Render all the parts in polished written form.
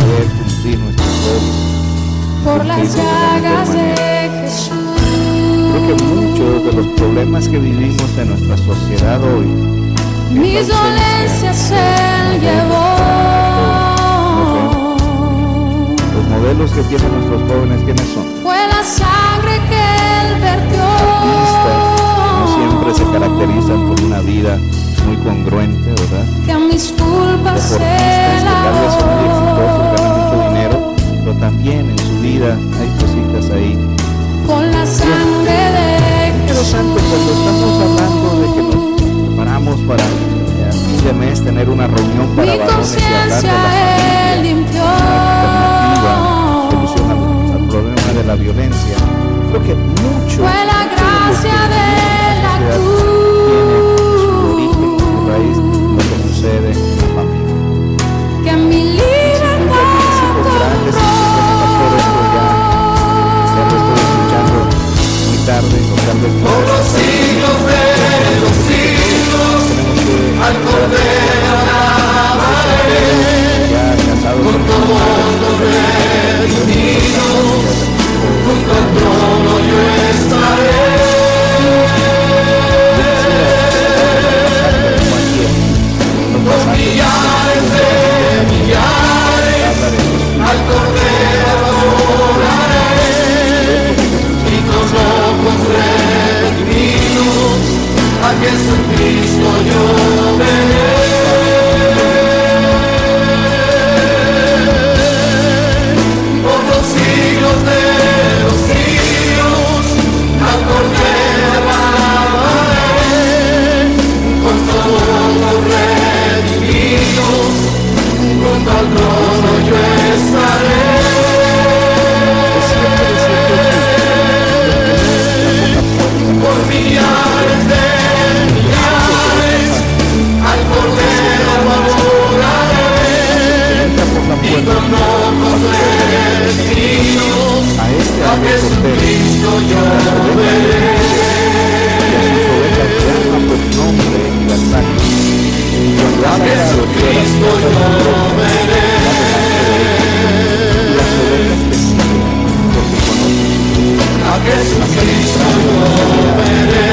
poder cumplir nuestros roles. Por las llagas de Jesús. Creo que muchos de los problemas que vivimos en nuestra sociedad hoy, mis dolencias Él llevó. Los modelos que tienen nuestros jóvenes, ¿quiénes son? Fue la sangre que Él vertió. No siempre se caracterizan por una vida muy congruente, ¿verdad? Que a mis culpas Deportistas que tal vez son muy exitosos, ganan mucho dinero, pero también en su vida hay cositas ahí. Con la sangre de Pero Jesús. Santo, cuando estamos hablando de que nos preparamos para a fin de mes tener una reunión para Mi varones y hablar de la conciencia familia, Él limpió. una alternativa, solución al problema de la violencia, creo que mucho Fue la gracia de la cruz. tiene su origen, su raíz, lo que sucede en la familia. Que mi libertad Grandes, pastor, esto ya lo estoy escuchando muy tarde, o tal vez Por los siglos de los siglos, al Cordero alabaré, ya casados con todos los redimidos, junto al trono yo estaré. Por millares de millares, al Cordero adoraré, y con ojos redimidos, a Jesucristo yo veré. Por los siglos de los siglos, al Cordero alabaré, con todos los redimidos, junto al trono yo estaré. Por millares de millares, al Cordero adoraré, y con ojos redimidos, a Jesucristo yo veré. A Jesucristo yo veré. A Jesucristo yo veré.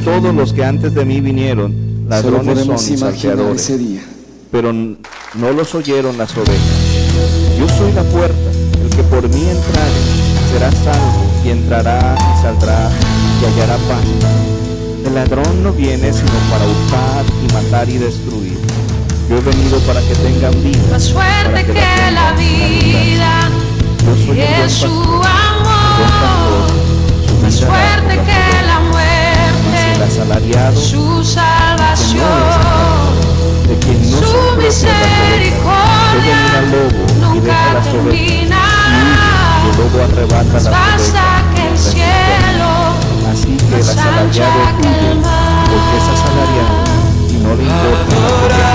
Todos los que antes de mí vinieron, ladrones son y salteadores, ese día. pero no los oyeron las ovejas. Yo soy la puerta, el que por mí entrare será salvo, y entrará y saldrá y hallará paz. El ladrón no viene sino para hurtar y matar y destruir. Yo he venido para que tengan vida. Más suerte que la vida es su amor, más fuerte que la muerte, su salvación, su misericordia nunca terminará. Más basta que el cielo, más ancha que el mar. Porque es asalariado y no le importa.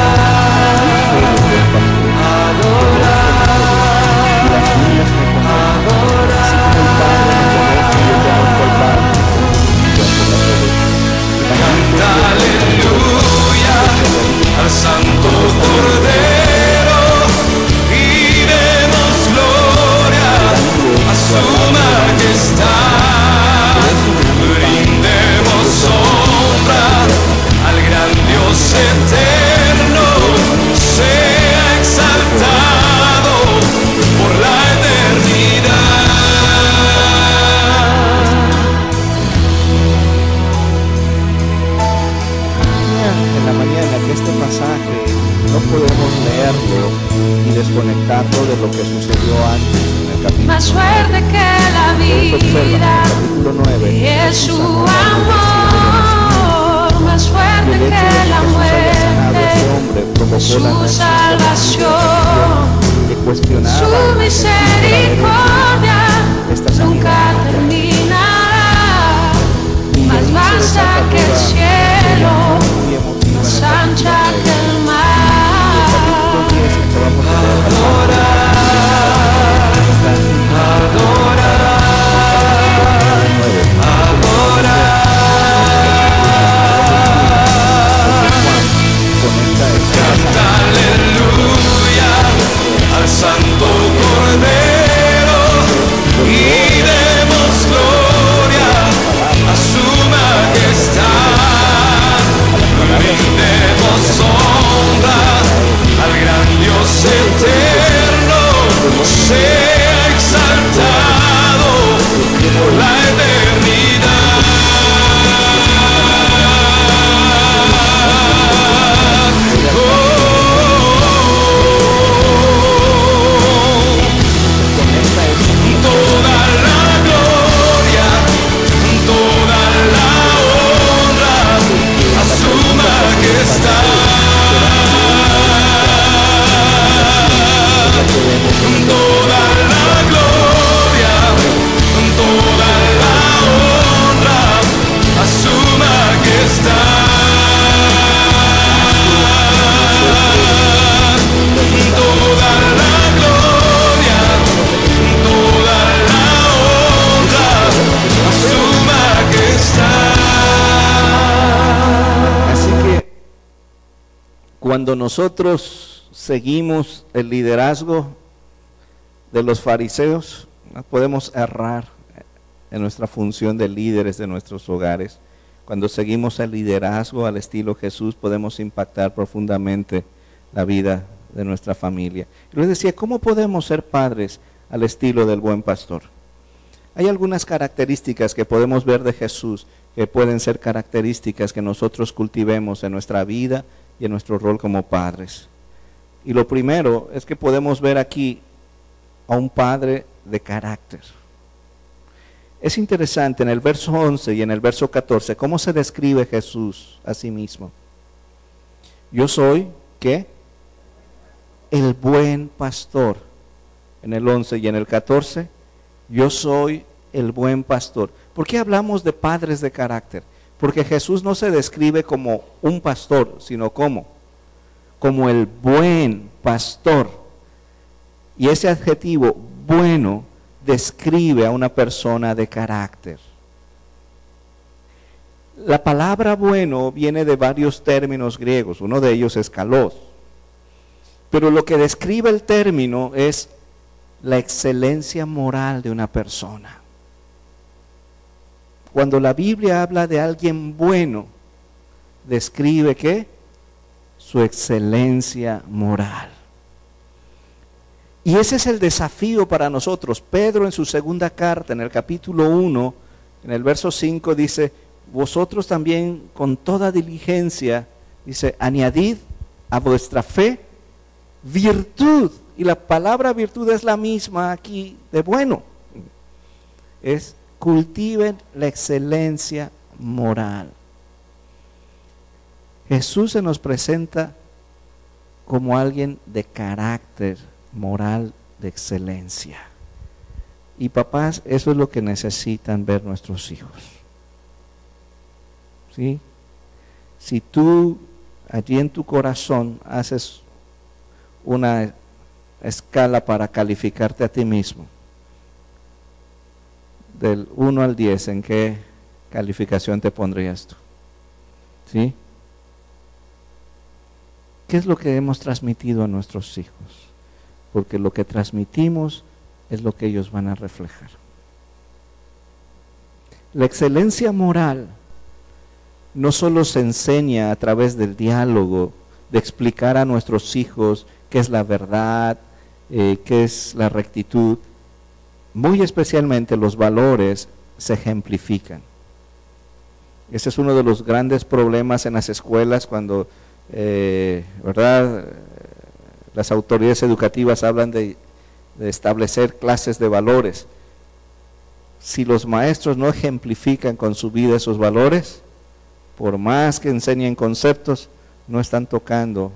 Canta aleluya al Santo Cordero y demos gloria a su majestad. Brindemos honra al gran Dios eterno, sea exaltado por la eternidad. En la mañana que este pasaje no podemos leerlo y desconectarlo de lo que sucedió antes en el capítulo. Más fuerte que la vida es su amor, más fuerte que la muerte, su salvación, su misericordia nunca terminará. Más basta que el cielo, más Cuando nosotros seguimos el liderazgo de los fariseos, podemos errar en nuestra función de líderes de nuestros hogares. Cuando seguimos el liderazgo al estilo Jesús, podemos impactar profundamente la vida de nuestra familia. Y les decía, ¿cómo podemos ser padres al estilo del buen pastor? Hay algunas características que podemos ver de Jesús, que pueden ser características que nosotros cultivemos en nuestra vida y en nuestro rol como padres. Y lo primero es que podemos ver aquí a un padre de carácter. Es interesante en el verso 11 y en el verso 14, cómo se describe Jesús a sí mismo. Yo soy, ¿qué? El buen pastor. En el 11 y en el 14, yo soy el buen pastor. ¿Por qué hablamos de padres de carácter? Porque Jesús no se describe como un pastor, sino como el buen pastor. Y ese adjetivo, bueno, describe a una persona de carácter. La palabra bueno viene de varios términos griegos, uno de ellos es kalos. Pero lo que describe el término es la excelencia moral de una persona. Cuando la Biblia habla de alguien bueno, describe ¿qué? Su excelencia moral. Y ese es el desafío para nosotros. Pedro en su segunda carta, en el capítulo 1, en el verso 5, dice, vosotros también con toda diligencia, dice, añadid a vuestra fe virtud. Y la palabra virtud es la misma aquí de bueno. Es cultiven la excelencia moral. Jesús se nos presenta como alguien de carácter moral de excelencia. Y papás, eso es lo que necesitan ver nuestros hijos. ¿Sí? Si tú allí en tu corazón haces una escala para calificarte a ti mismo, del 1 al 10, ¿en qué calificación te pondrías tú? ¿Sí? ¿Qué es lo que hemos transmitido a nuestros hijos? Porque lo que transmitimos es lo que ellos van a reflejar. La excelencia moral no solo se enseña a través del diálogo, de explicar a nuestros hijos qué es la verdad, qué es la rectitud. Muy especialmente los valores se ejemplifican. Ese es uno de los grandes problemas en las escuelas cuando, ¿verdad?, las autoridades educativas hablan de establecer clases de valores. Si los maestros no ejemplifican con su vida esos valores, por más que enseñen conceptos, no están tocando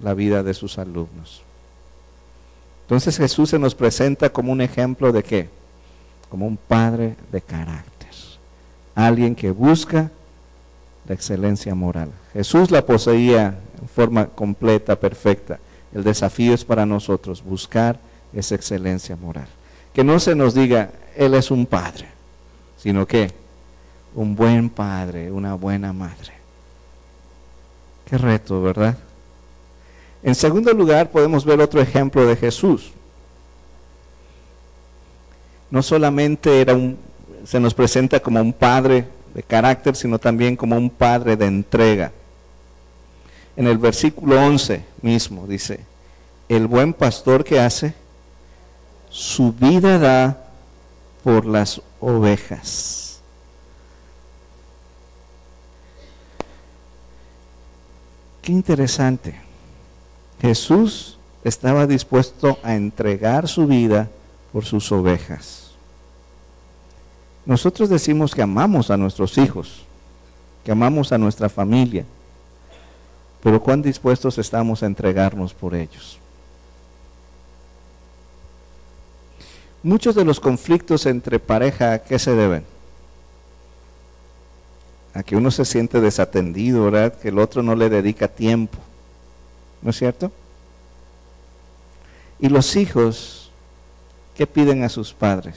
la vida de sus alumnos. Entonces Jesús se nos presenta como un ejemplo de ¿qué? Como un padre de carácter. Alguien que busca la excelencia moral. Jesús la poseía en forma completa, perfecta. El desafío es para nosotros buscar esa excelencia moral. Que no se nos diga, Él es un padre, sino que un buen padre, una buena madre. Qué reto, ¿verdad? En segundo lugar, podemos ver otro ejemplo de Jesús. No solamente se nos presenta como un padre de carácter, sino también como un padre de entrega. En el versículo 11 mismo dice, el buen pastor que hace, su vida da por las ovejas. Qué interesante. Jesús estaba dispuesto a entregar su vida por sus ovejas. Nosotros decimos que amamos a nuestros hijos, que amamos a nuestra familia, pero ¿cuán dispuestos estamos a entregarnos por ellos? Muchos de los conflictos entre pareja, ¿a qué se deben? A que uno se siente desatendido, ¿verdad? Que el otro no le dedica tiempo, ¿no es cierto? Y los hijos, ¿qué piden a sus padres?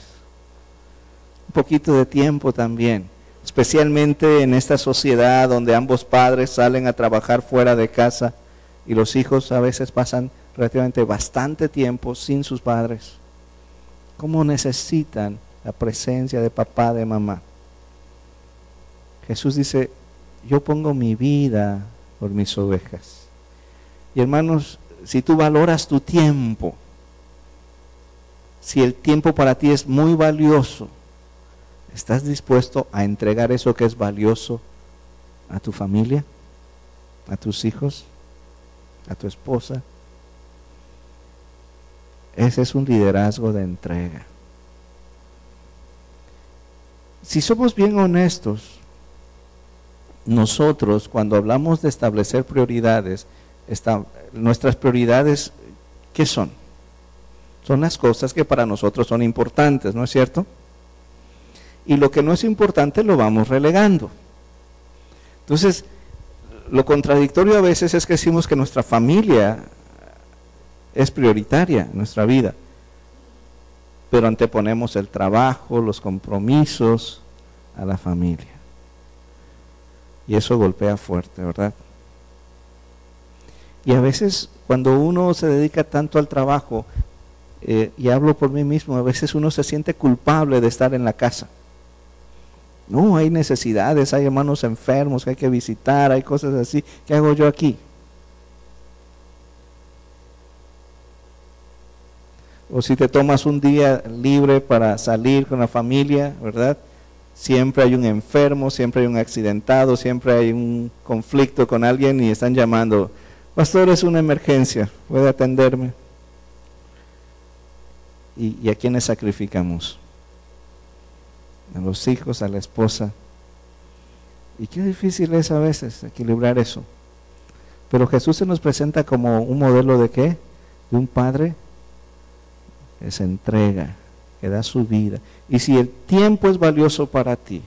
Un poquito de tiempo también, especialmente en esta sociedad donde ambos padres salen a trabajar fuera de casa y los hijos a veces pasan relativamente bastante tiempo sin sus padres. ¿Cómo necesitan la presencia de papá, de mamá? Jesús dice, yo pongo mi vida por mis ovejas. Y hermanos, si tú valoras tu tiempo, si el tiempo para ti es muy valioso, ¿estás dispuesto a entregar eso que es valioso a tu familia, a tus hijos, a tu esposa? Ese es un liderazgo de entrega. Si somos bien honestos, nosotros cuando hablamos de establecer prioridades, nuestras prioridades, ¿qué son? Son las cosas que para nosotros son importantes, ¿no es cierto? Y lo que no es importante lo vamos relegando. Entonces, lo contradictorio a veces es que decimos que nuestra familia es prioritaria en nuestra vida, pero anteponemos el trabajo, los compromisos a la familia. Y eso golpea fuerte, ¿verdad? Y a veces cuando uno se dedica tanto al trabajo, y hablo por mí mismo, a veces uno se siente culpable de estar en la casa. No, hay necesidades, hay hermanos enfermos que hay que visitar, hay cosas así. ¿Qué hago yo aquí? O si te tomas un día libre para salir con la familia, ¿verdad? Siempre hay un enfermo, siempre hay un accidentado, siempre hay un conflicto con alguien y están llamando, pastor, es una emergencia, ¿puede atenderme? ¿Y a quiénes sacrificamos? A los hijos, a la esposa. Y qué difícil es a veces equilibrar eso. Pero Jesús se nos presenta como un modelo de ¿qué? De un padre que se entrega, que da su vida. Y si el tiempo es valioso para ti,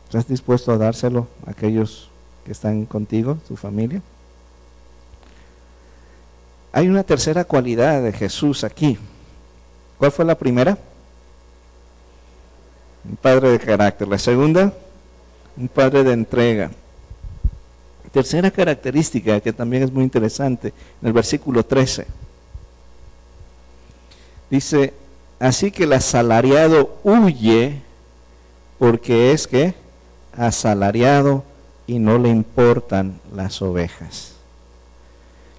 ¿estás dispuesto a dárselo a aquellos que están contigo, tu familia? Hay una tercera cualidad de Jesús aquí. ¿Cuál fue la primera? Un padre de carácter. La segunda, un padre de entrega. Tercera característica que también es muy interesante, en el versículo 13. Dice, así que el asalariado huye porque es que asalariado y no le importan las ovejas.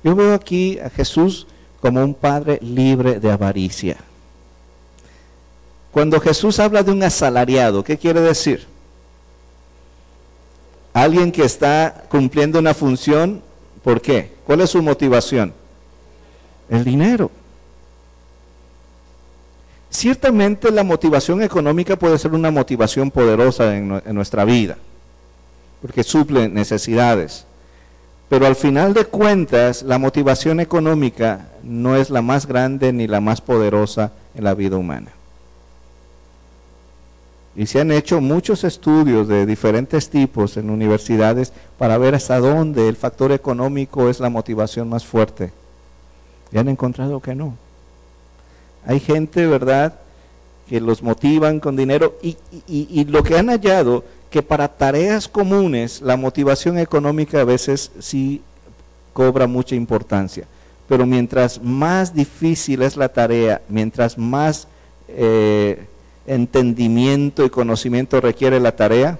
Yo veo aquí a Jesús como un padre libre de avaricia. Cuando Jesús habla de un asalariado, ¿qué quiere decir? Alguien que está cumpliendo una función, ¿por qué? ¿Cuál es su motivación? El dinero. Ciertamente la motivación económica puede ser una motivación poderosa en nuestra vida, porque suple necesidades. Pero al final de cuentas, la motivación económica no es la más grande ni la más poderosa en la vida humana. Y se han hecho muchos estudios de diferentes tipos en universidades para ver hasta dónde el factor económico es la motivación más fuerte. Y han encontrado que no. Hay gente, ¿verdad?, que los motivan con dinero y lo que han hallado, que para tareas comunes la motivación económica a veces sí cobra mucha importancia. Pero mientras más difícil es la tarea, mientras más entendimiento y conocimiento requiere la tarea,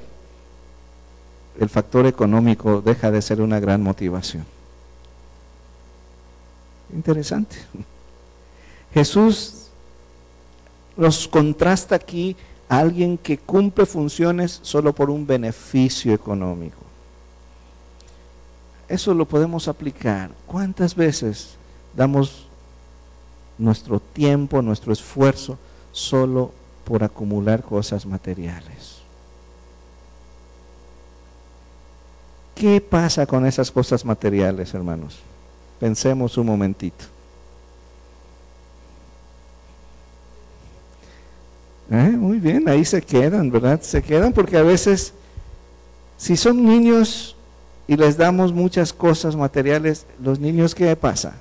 el factor económico deja de ser una gran motivación. Interesante. Jesús nos contrasta aquí a alguien que cumple funciones solo por un beneficio económico. Eso lo podemos aplicar. ¿Cuántas veces damos nuestro tiempo, nuestro esfuerzo solo por acumular cosas materiales? ¿Qué pasa con esas cosas materiales, hermanos? Pensemos un momentito. Muy bien, ahí se quedan, ¿verdad? Se quedan porque a veces, si son niños y les damos muchas cosas materiales, los niños, ¿qué pasa?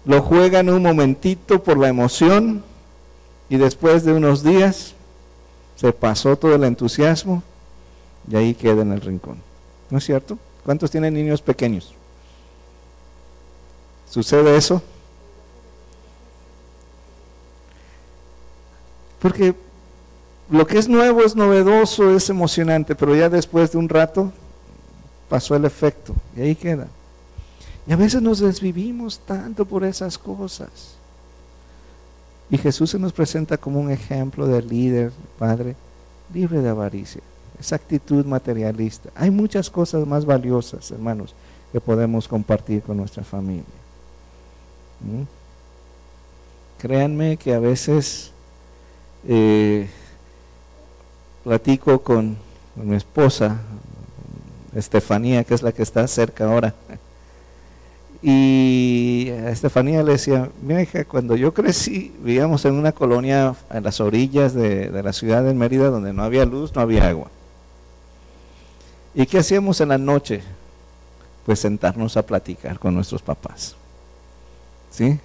Lo juegan un momentito por la emoción y después de unos días se pasó todo el entusiasmo y ahí queda en el rincón. ¿No es cierto? ¿Cuántos tienen niños pequeños? ¿Sucede eso? Porque lo que es nuevo es novedoso, es emocionante, pero ya después de un rato pasó el efecto y ahí queda. Y a veces nos desvivimos tanto por esas cosas. Y Jesús se nos presenta como un ejemplo de líder, padre, libre de avaricia, esa actitud materialista. Hay muchas cosas más valiosas, hermanos, que podemos compartir con nuestra familia. Créanme que a veces platico con mi esposa, Estefanía, que es la que está cerca ahora. Y a Estefanía le decía, mira hija, cuando yo crecí, vivíamos en una colonia a las orillas de la ciudad de Mérida, donde no había luz, no había agua. ¿Y qué hacíamos en la noche? Pues sentarnos a platicar con nuestros papás. ¿Sí?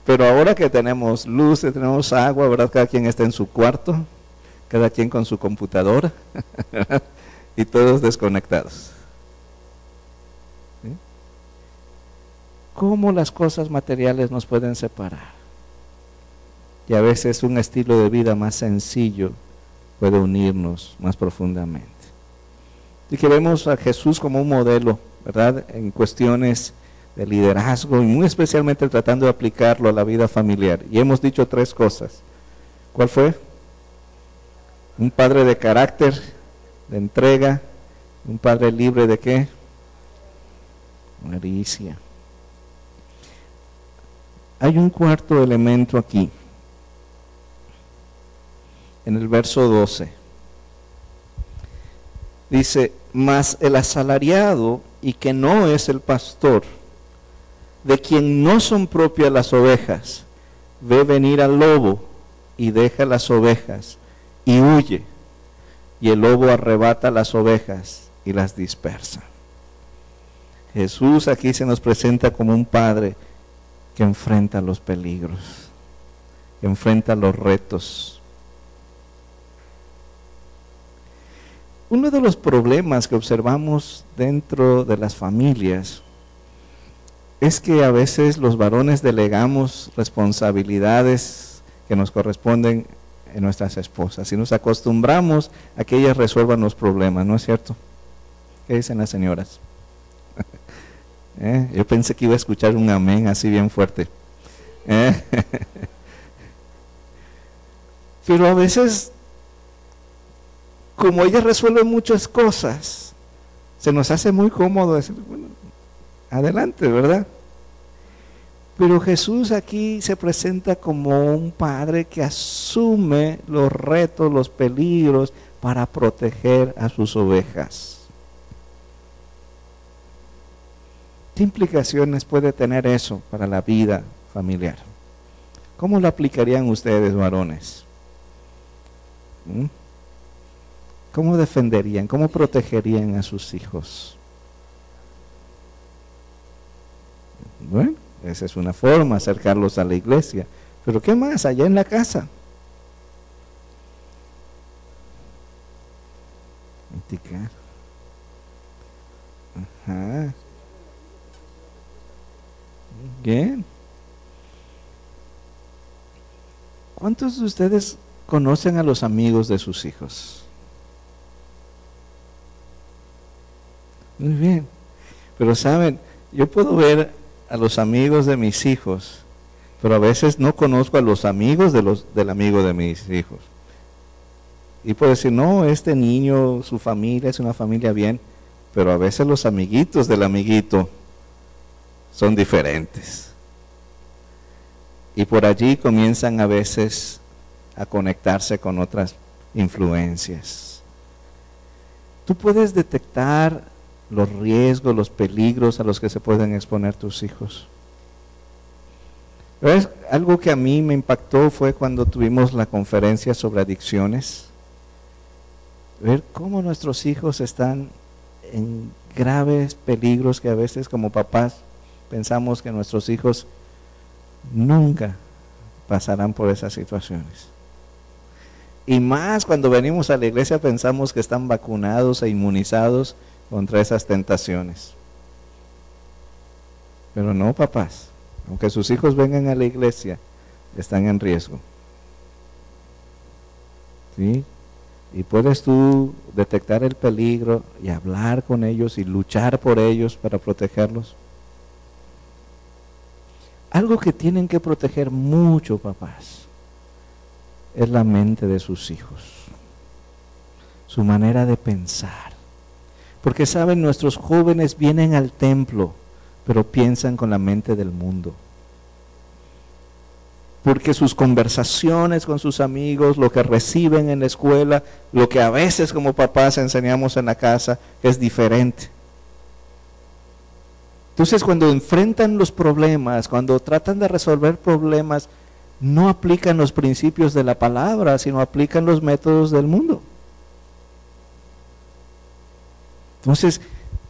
Pero ahora que tenemos luz, que tenemos agua, ¿verdad? Cada quien está en su cuarto, cada quien con su computadora, y todos desconectados. ¿Sí? ¿Cómo las cosas materiales nos pueden separar? Y a veces un estilo de vida más sencillo puede unirnos más profundamente. Y que vemos a Jesús como un modelo, ¿verdad? En cuestiones de liderazgo y muy especialmente tratando de aplicarlo a la vida familiar. Y hemos dicho 3 cosas. ¿Cuál fue? Un padre de carácter, de entrega, un padre libre de ¿qué? Avaricia. Hay un cuarto elemento aquí, en el verso 12. Dice, mas el asalariado y que no es el pastor, de quien no son propias las ovejas, ve venir al lobo y deja las ovejas y huye, y el lobo arrebata las ovejas y las dispersa. Jesús aquí se nos presenta como un padre que enfrenta los peligros, que enfrenta los retos. Uno de los problemas que observamos dentro de las familias es que a veces los varones delegamos responsabilidades que nos corresponden en nuestras esposas y nos acostumbramos a que ellas resuelvan los problemas, ¿no es cierto? ¿Qué dicen las señoras? Yo pensé que iba a escuchar un amén así bien fuerte. Pero a veces, como ellas resuelven muchas cosas, se nos hace muy cómodo decir, bueno, adelante, ¿verdad? Pero Jesús aquí se presenta como un padre que asume los retos, los peligros para proteger a sus ovejas. ¿Qué implicaciones puede tener eso para la vida familiar? ¿Cómo lo aplicarían ustedes, varones? ¿Cómo defenderían, cómo protegerían a sus hijos? Bueno, esa es una forma, acercarlos a la iglesia. Pero ¿qué más allá en la casa? Practicar. Ajá. Bien. ¿Cuántos de ustedes conocen a los amigos de sus hijos? Muy bien. Pero saben, yo puedo ver a los amigos de mis hijos, pero a veces no conozco a los amigos del amigo de mis hijos. Y puedo decir, no, este niño, su familia es una familia bien, pero a veces los amiguitos del amiguito son diferentes. Y por allí comienzan a veces a conectarse con otras influencias. Tú puedes detectar los riesgos, los peligros a los que se pueden exponer tus hijos. ¿Ves? Algo que a mí me impactó fue cuando tuvimos la conferencia sobre adicciones. Ver cómo nuestros hijos están en graves peligros que a veces como papás pensamos que nuestros hijos nunca pasarán por esas situaciones. Y más cuando venimos a la iglesia pensamos que están vacunados e inmunizados contra esas tentaciones. Pero no, papás, aunque sus hijos vengan a la iglesia, están en riesgo. ¿Sí? Y puedes tú detectar el peligro y hablar con ellos y luchar por ellos para protegerlos. Algo que tienen que proteger mucho, papás, es la mente de sus hijos, su manera de pensar. Porque saben, nuestros jóvenes vienen al templo, pero piensan con la mente del mundo. Porque sus conversaciones con sus amigos, lo que reciben en la escuela, lo que a veces como papás enseñamos en la casa, es diferente. Entonces, cuando enfrentan los problemas, cuando tratan de resolver problemas, no aplican los principios de la palabra, sino aplican los métodos del mundo. Entonces,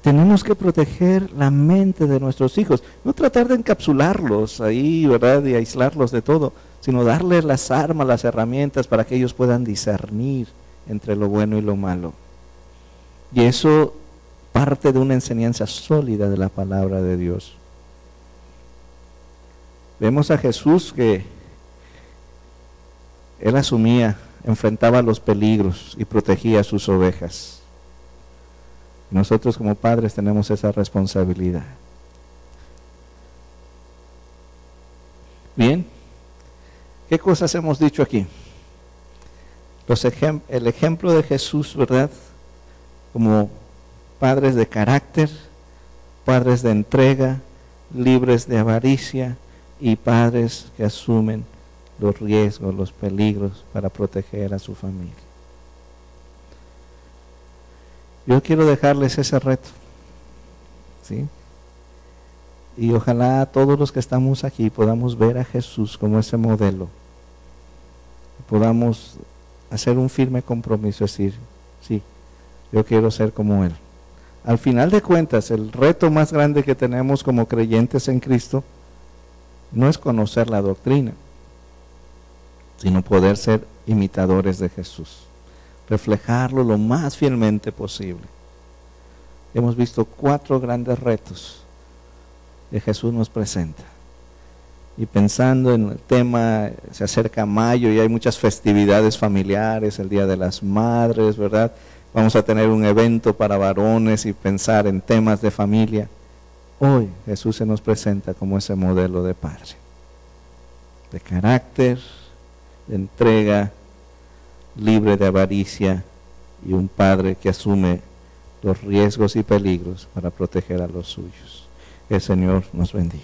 tenemos que proteger la mente de nuestros hijos, no tratar de encapsularlos ahí, ¿verdad? Y aislarlos de todo, sino darles las armas, las herramientas para que ellos puedan discernir entre lo bueno y lo malo. Y eso parte de una enseñanza sólida de la palabra de Dios. Vemos a Jesús que Él asumía, enfrentaba los peligros y protegía a sus ovejas. Nosotros como padres tenemos esa responsabilidad. Bien, ¿qué cosas hemos dicho aquí? El ejemplo de Jesús, ¿verdad? Como padres de carácter, padres de entrega, libres de avaricia y padres que asumen los riesgos, los peligros para proteger a su familia. Yo quiero dejarles ese reto, ¿sí? Y ojalá todos los que estamos aquí podamos ver a Jesús como ese modelo. Podamos hacer un firme compromiso, decir, sí, yo quiero ser como Él. Al final de cuentas, el reto más grande que tenemos como creyentes en Cristo no es conocer la doctrina, sino poder ser imitadores de Jesús. Reflejarlo lo más fielmente posible. Hemos visto 4 grandes retos que Jesús nos presenta. Y pensando en el tema, se acerca mayo y hay muchas festividades familiares, el Día de las Madres, ¿verdad? Vamos a tener un evento para varones y pensar en temas de familia. Hoy Jesús se nos presenta como ese modelo de padre, de carácter, de entrega, libre de avaricia y un padre que asume los riesgos y peligros para proteger a los suyos. Que el Señor nos bendiga.